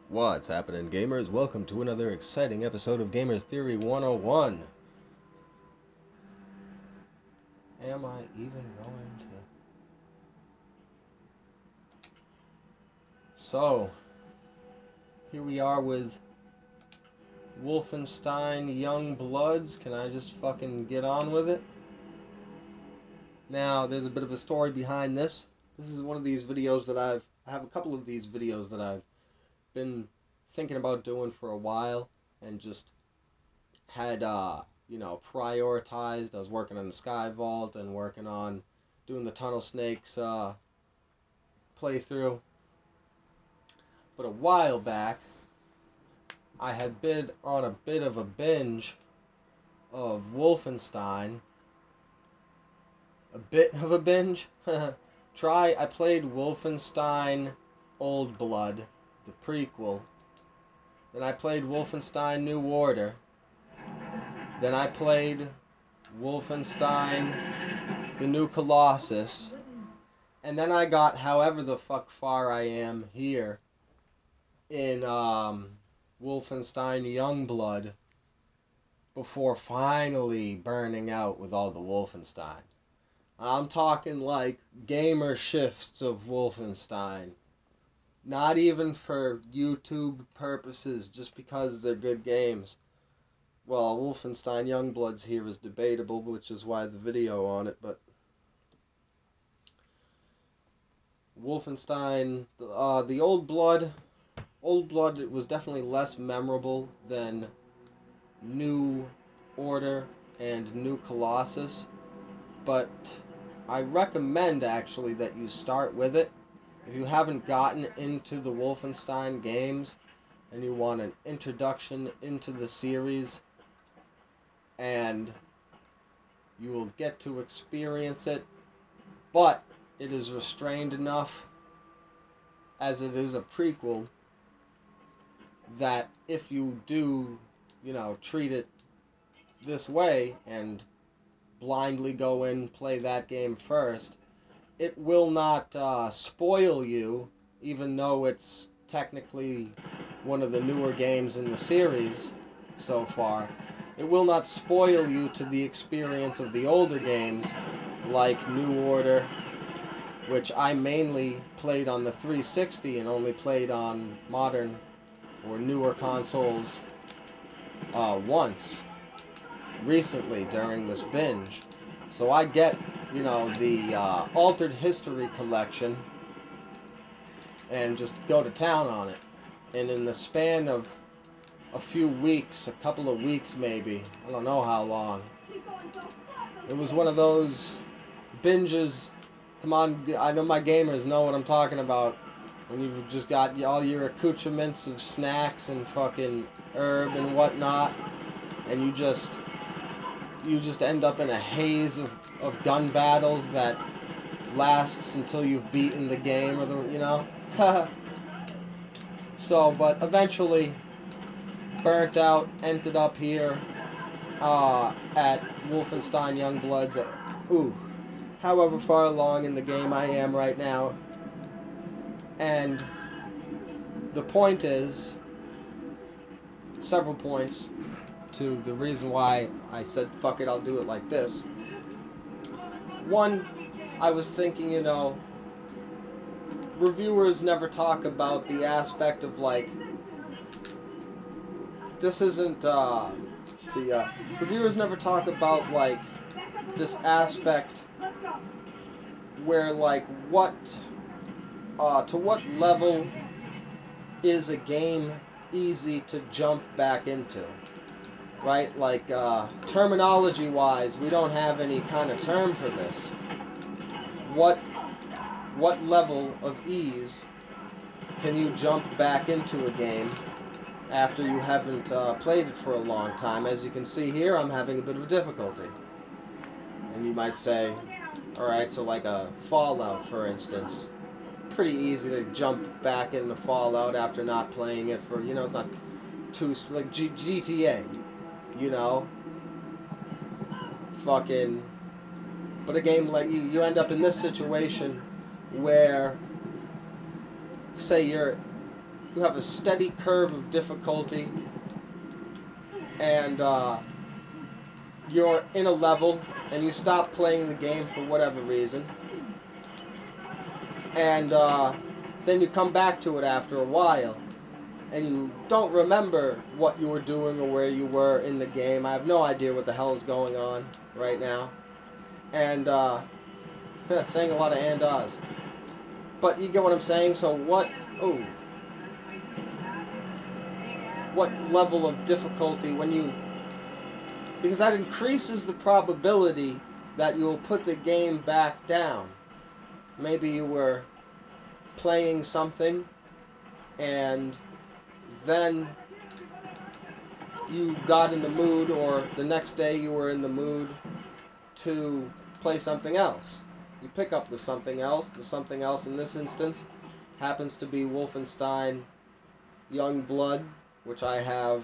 What's happening, gamers? Welcome to another exciting episode of Gamers Theory 101. Am I even going to... So, here we are with Wolfenstein Youngbloods. Can I just fucking get on with it? Now, there's a bit of a story behind this. This is one of these videos that I have a couple of these videos that I've been thinking about doing for a while and just had prioritized. I was working on the Sky Vault and working on doing the Tunnel Snakes playthrough. But a while back, I had been on a bit of a binge of Wolfenstein. A bit of a binge? I played Wolfenstein Old Blood, the prequel. Then I played Wolfenstein New Order. Then I played Wolfenstein The New Colossus. And then I got however the fuck far I am here in Wolfenstein Youngblood before finally burning out with all the Wolfenstein. I'm talking like gamer shifts of Wolfenstein. Not even for YouTube purposes, just because they're good games. Well, Wolfenstein Youngblood's here is debatable, which is why the video on it, but Wolfenstein, the Old Blood, it was definitely less memorable than New Order and New Colossus, but I recommend actually that you start with it. If you haven't gotten into the Wolfenstein games and you want an introduction into the series, and you will get to experience it, but it is restrained enough as it is a prequel that if you do, treat it this way and blindly go in, play that game first, it will not spoil you, even though it's technically one of the newer games in the series so far. It will not spoil you to the experience of the older games, like New Order, which I mainly played on the 360 and only played on modern or newer consoles once, recently during this binge. So I get, the Altered History collection and just go to town on it. And in the span of a few weeks, a couple of weeks maybe, I don't know how long, it was one of those binges. Come on, I know my gamers know what I'm talking about. When you've just got all your accoutrements of snacks and fucking herb and whatnot, and you just end up in a haze of gun battles that lasts until you've beaten the game, or So, but eventually burnt out, ended up here at Wolfenstein Youngbloods. However far along in the game I am right now. And the point is, several points to the reason why I said, fuck it, I'll do it like this. One, I was thinking, reviewers never talk about the aspect of, like, this isn't, reviewers never talk about, like, this aspect where, like, to what level is a game easy to jump back into, right? Like, terminology-wise, we don't have any kind of term for this. What level of ease can you jump back into a game after you haven't played it for a long time? As you can see here, I'm having a bit of difficulty. And you might say, alright, so like a Fallout, for instance. Pretty easy to jump back into Fallout after not playing it for, it's not too, like GTA, fucking, but a game like, you end up in this situation where, say you're you have a steady curve of difficulty, and you're in a level, and you stop playing the game for whatever reason, and then you come back to it after a while, and you don't remember what you were doing or where you were in the game. I have no idea what the hell is going on right now, and saying a lot of and ahs. But you get what I'm saying. So what? Oh, what level of difficulty when you? Because that increases the probability that you will put the game back down. Maybe you were playing something, and then you got in the mood, or the next day you were in the mood to play something else. You pick up the something else. The something else in this instance happens to be Wolfenstein Youngblood, which I have,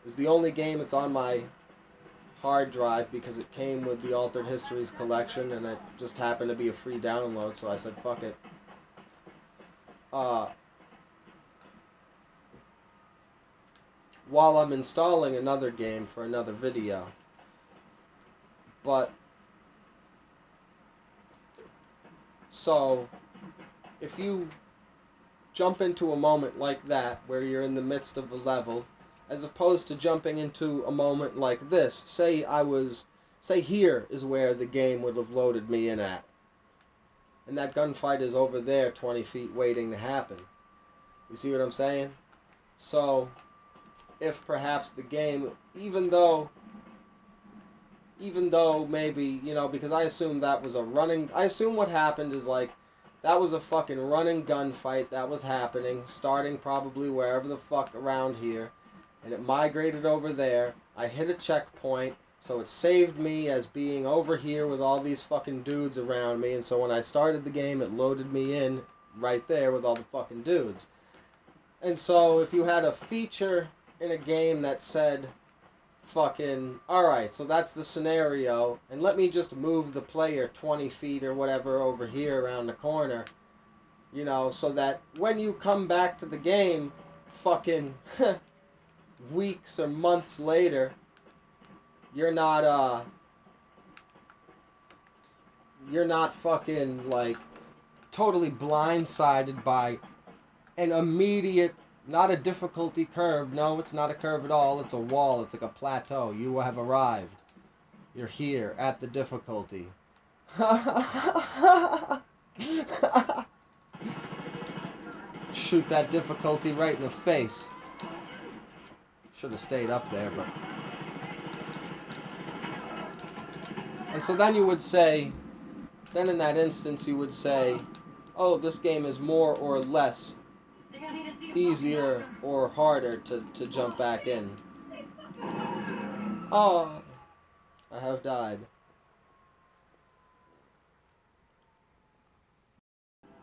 is the only game that's on my hard drive because it came with the Altered Histories collection, and it just happened to be a free download, so I said fuck it. While I'm installing another game for another video. But so if you jump into a moment like that where you're in the midst of a level, as opposed to jumping into a moment like this, say here is where the game would have loaded me in at, and that gunfight is over there 20 feet waiting to happen. You see what I'm saying? So if perhaps the game, even though maybe, because I assume that was I assume what happened is like, that was a fucking running gunfight that was happening, starting probably wherever the fuck around here, and it migrated over there. I hit a checkpoint, so it saved me as being over here with all these fucking dudes around me, and so when I started the game, it loaded me in right there with all the fucking dudes. And so if you had a feature in a game that said, fucking, alright, so that's the scenario, and let me just move the player 20 feet or whatever over here around the corner, so that when you come back to the game, fucking weeks or months later, you're not fucking, like, totally blindsided by an immediate, not a difficulty curve. No, it's not a curve at all. It's a wall. It's like a plateau. You have arrived. You're here at the difficulty. Shoot that difficulty right in the face. Should have stayed up there, but... And so then you would say, then in that instance you would say, oh, this game is more or less easier or harder to jump back in. Oh, I have died.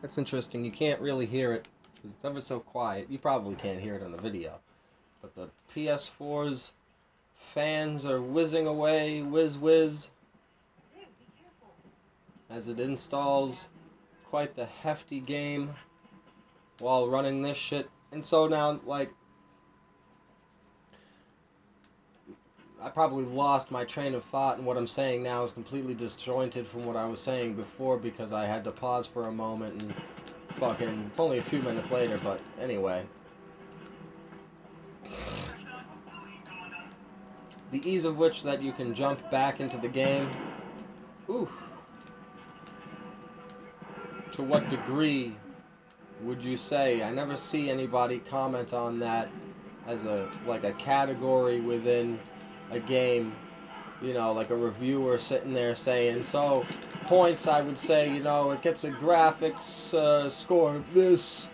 That's interesting. You can't really hear it because it's ever so quiet. You probably can't hear it on the video. But the PS4's fans are whizzing away, whiz whiz, as it installs quite the hefty game while running this shit. And so now, like, I probably lost my train of thought, and what I'm saying now is completely disjointed from what I was saying before because I had to pause for a moment and fucking... It's only a few minutes later, but anyway. The ease of which that you can jump back into the game. Ooh. To what degree would you say? I never see anybody comment on that as a category within a game, like a reviewer sitting there saying, so points, I would say, it gets a graphics score of this,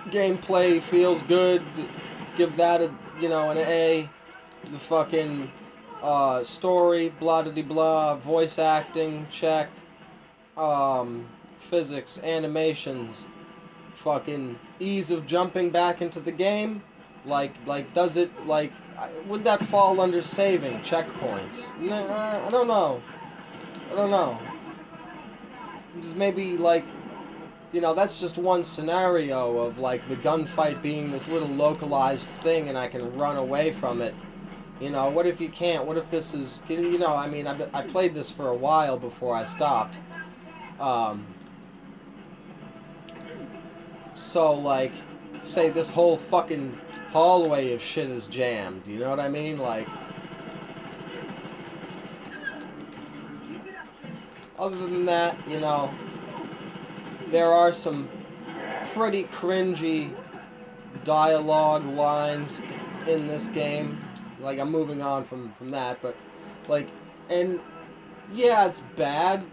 gameplay feels good, give that a, an A, the fucking story, blah de blah, voice acting, check, physics, animations, fucking ease of jumping back into the game, does it, would that fall under saving checkpoints? I don't know. Just maybe, you know, that's just one scenario of, like, the gunfight being this little localized thing and I can run away from it. You know, what if you can't? What if this is... You know, I mean, I played this for a while before I stopped. So, like, say this whole fucking hallway of shit is jammed. You know what I mean? Like... Other than that, you know, there are some pretty cringy dialogue lines in this game. Like, I'm moving on from that, but, like, and, yeah, it's bad,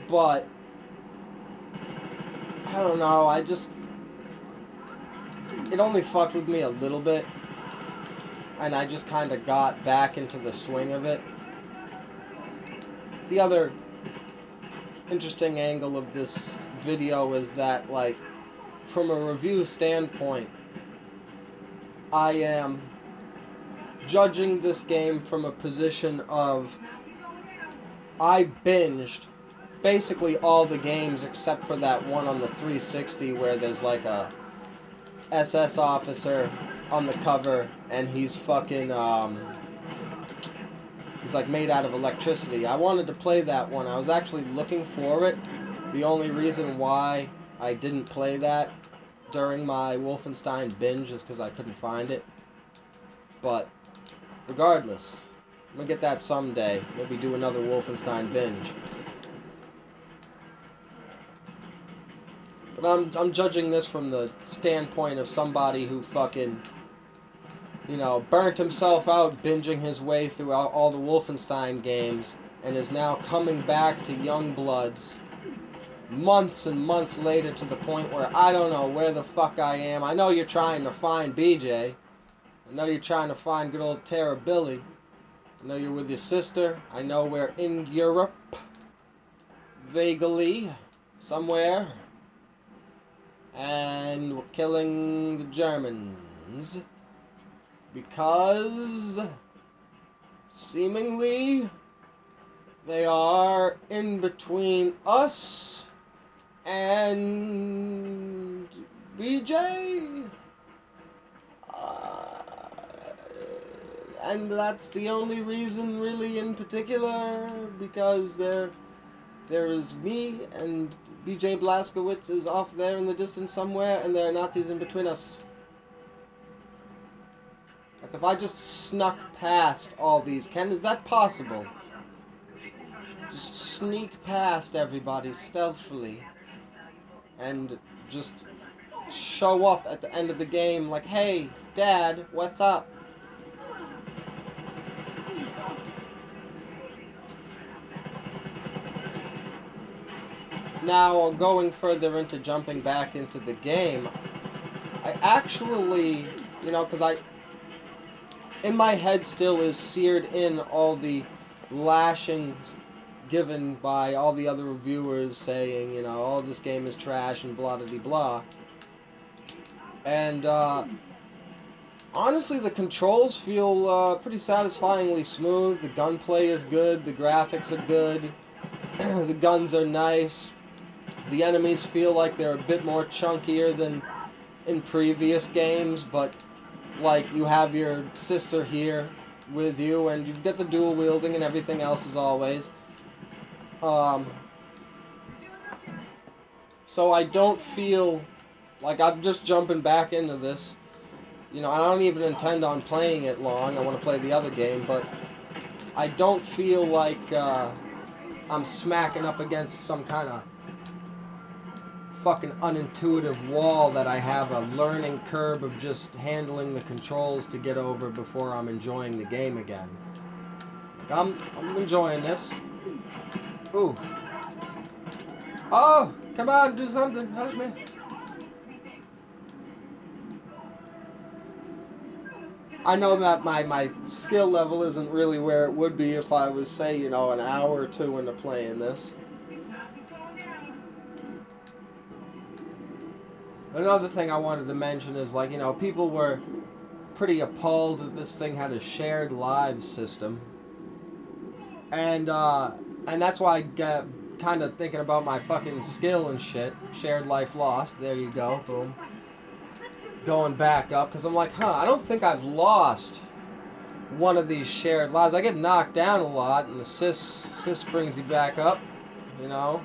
but, I don't know, it only fucked with me a little bit, and I just kind of got back into the swing of it. The other interesting angle of this video is that, like, from a review standpoint, I am judging this game from a position of I binged basically all the games except for that one on the 360 where there's like a SS officer on the cover and he's fucking he's like made out of electricity. I wanted to play that one. I was actually looking for it. The only reason why I didn't play that during my Wolfenstein binge is because I couldn't find it. But regardless, I'm gonna get that someday. Maybe do another Wolfenstein binge. But I'm judging this from the standpoint of somebody who fucking, you know, burnt himself out binging his way through all the Wolfenstein games and is now coming back to Youngbloods months and months later to the point where I don't know where the fuck I am. I know you're trying to find BJ. I know you're trying to find good old Tara Billy. I know you're with your sister. I know we're in Europe. Vaguely. Somewhere. And we're killing the Germans. Because... seemingly... they are in between us... and... BJ? And that's the only reason, really, in particular, because there is me, and BJ Blazkowicz is off there in the distance somewhere, and there are Nazis in between us. Like, if I just snuck past all these... is that possible? Just sneak past everybody stealthily, and just show up at the end of the game like, hey, Dad, what's up? Now, going further into jumping back into the game, I actually, you know, because in my head still is seared in all the lashings given by all the other reviewers saying, you know, oh, this game is trash and blah-de-blah. And, honestly, the controls feel pretty satisfyingly smooth. The gunplay is good. The graphics are good. The guns are nice. The enemies feel like they're a bit more chunkier than in previous games, but like you have your sister here with you, and you get the dual wielding and everything else as always. So I don't feel like I'm just jumping back into this. You know, I don't even intend on playing it long. I want to play the other game, but I don't feel like I'm smacking up against some kind of fucking unintuitive wall that I have a learning curve of just handling the controls to get over before I'm enjoying the game again. I'm enjoying this. Ooh. Oh, come on, do something. Help me. I know that my skill level isn't really where it would be if I was, say, you know, an hour or two into playing this. Another thing I wanted to mention is, like, you know, people were pretty appalled that this thing had a shared lives system. And that's why kind of thinking about my fucking skill and shit. Shared life lost. There you go. Boom. Going back up because I'm like, huh, I don't think I've lost one of these shared lives. I get knocked down a lot, and the sis brings you back up, you know.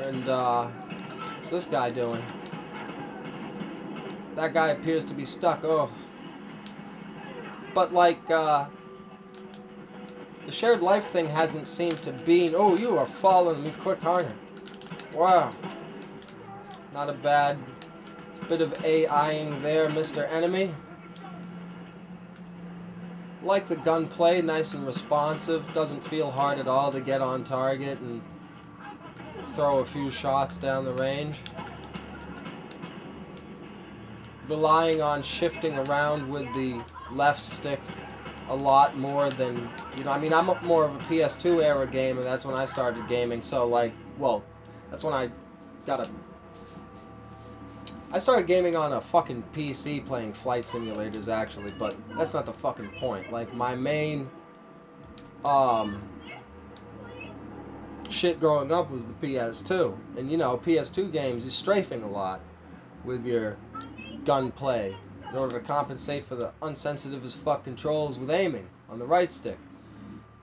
And what's this guy doing? That guy appears to be stuck. Oh, but like the shared life thing hasn't seemed to be. Oh, you are following me quick, aren't you? Wow. Not a bad bit of AIing there, Mr. Enemy. Like the gunplay, nice and responsive. Doesn't feel hard at all to get on target and throw a few shots down the range. Relying on shifting around with the left stick a lot more than, you know, I mean, I'm more of a PS2 era gamer. That's when I started gaming, so like, well, that's when I started gaming on a fucking PC playing flight simulators, actually, but that's not the fucking point. Like, my main, shit growing up was the PS2. And, you know, PS2 games, you're strafing a lot with your gunplay in order to compensate for the unsensitive as fuck controls with aiming on the right stick.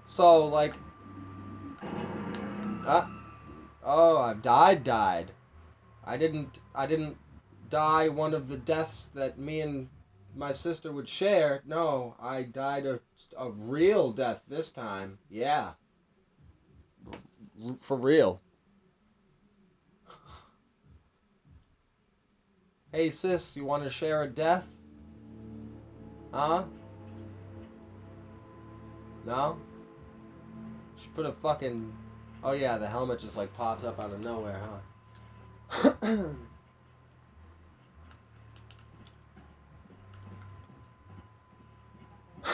So, like, oh, I've died. I didn't die one of the deaths that me and my sister would share. No, I died a real death this time. Yeah. For real. Hey sis, you want to share a death? Huh? No? She put a fucking... Oh yeah, the helmet just like pops up out of nowhere, huh?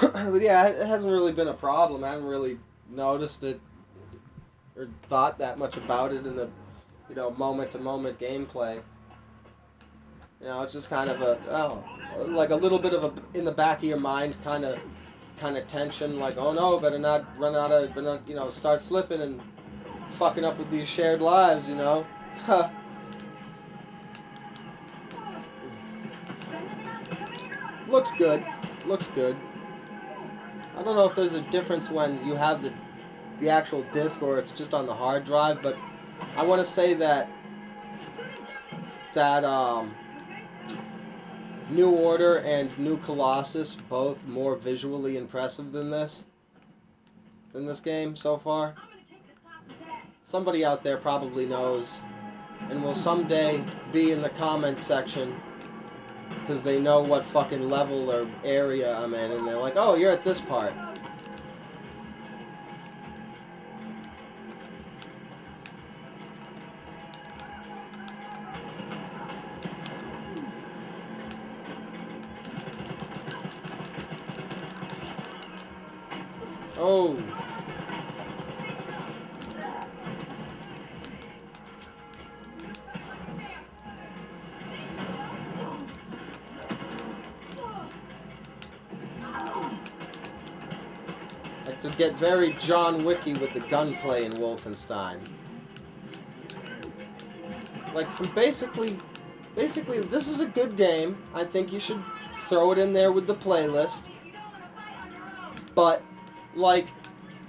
But yeah, it hasn't really been a problem. I haven't really noticed it or thought that much about it in the, you know, moment-to-moment gameplay. You know, it's just kind of like a little bit of a in the back of your mind kind of tension, like, oh no, better not run out of, better not, you know, start slipping and fucking up with these shared lives, you know. Looks good. Looks good. I don't know if there's a difference when you have the actual disc or it's just on the hard drive, but I want to say that New Order and New Colossus both more visually impressive than this game so far. Somebody out there probably knows and will someday be in the comments section because they know what fucking level or area I'm in, and they're like, oh, you're at this part. Oh. Like to get very John Wicky with the gunplay in Wolfenstein. Like from basically this is a good game. I think you should throw it in there with the playlist. But like,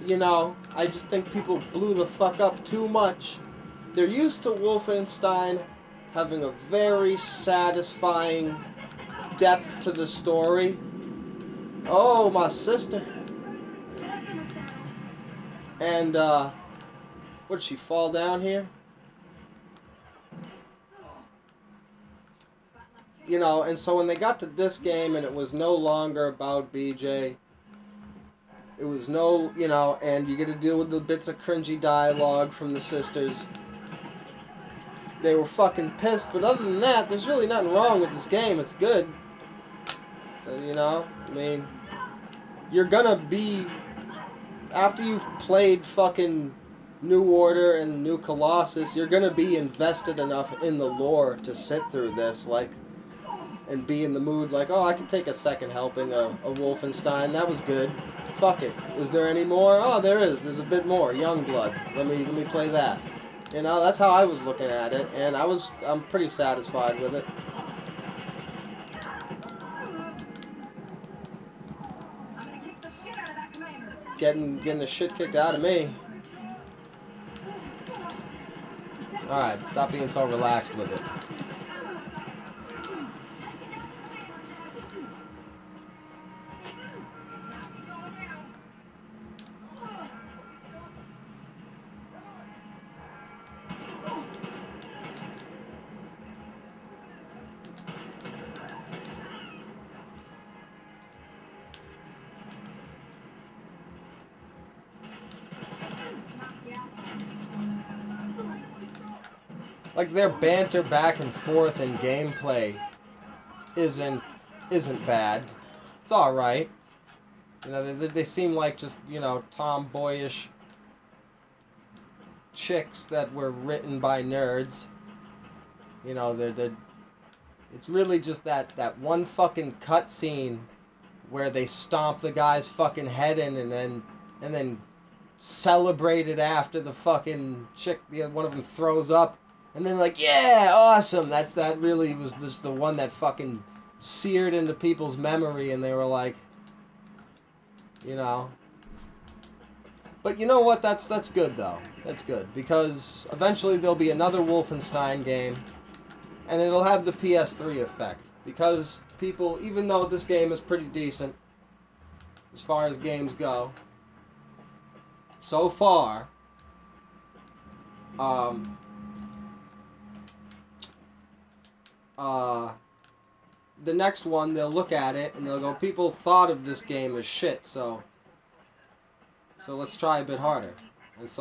you know, I just think people blew the fuck up too much. They're used to Wolfenstein having a very satisfying depth to the story. Oh, my sister. And, what, did she fall down here? You know, and so when they got to this game and it was no longer about BJ, it was no, you know, and you get to deal with the bits of cringy dialogue from the sisters. They were fucking pissed, but other than that, there's really nothing wrong with this game. It's good. You know, I mean, you're gonna be, after you've played fucking New Order and New Colossus, you're gonna be invested enough in the lore to sit through this, like, and be in the mood, like, oh, I could take a second helping of Wolfenstein. That was good. fuck it. Is there any more? Oh, there is. There's a bit more. Youngblood. Let me play that. You know, that's how I was looking at it, and I'm pretty satisfied with it. Getting the shit kicked out of me. Alright, stop being so relaxed with it. Like, their banter back and forth in gameplay isn't bad. It's alright. You know, they seem like just, you know, tomboyish chicks that were written by nerds. You know, it's really just that one fucking cutscene where they stomp the guy's fucking head in and then celebrate it after the fucking chick, one of them throws up. And then like, yeah, awesome. That really was just the one that fucking seared into people's memory, and they were like, you know. But you know what? That's good though. That's good because eventually there'll be another Wolfenstein game, and it'll have the PS3 effect because people, even though this game is pretty decent as far as games go, so far, the next one, they'll look at it and they'll go, people thought of this game as shit, so let's try a bit harder.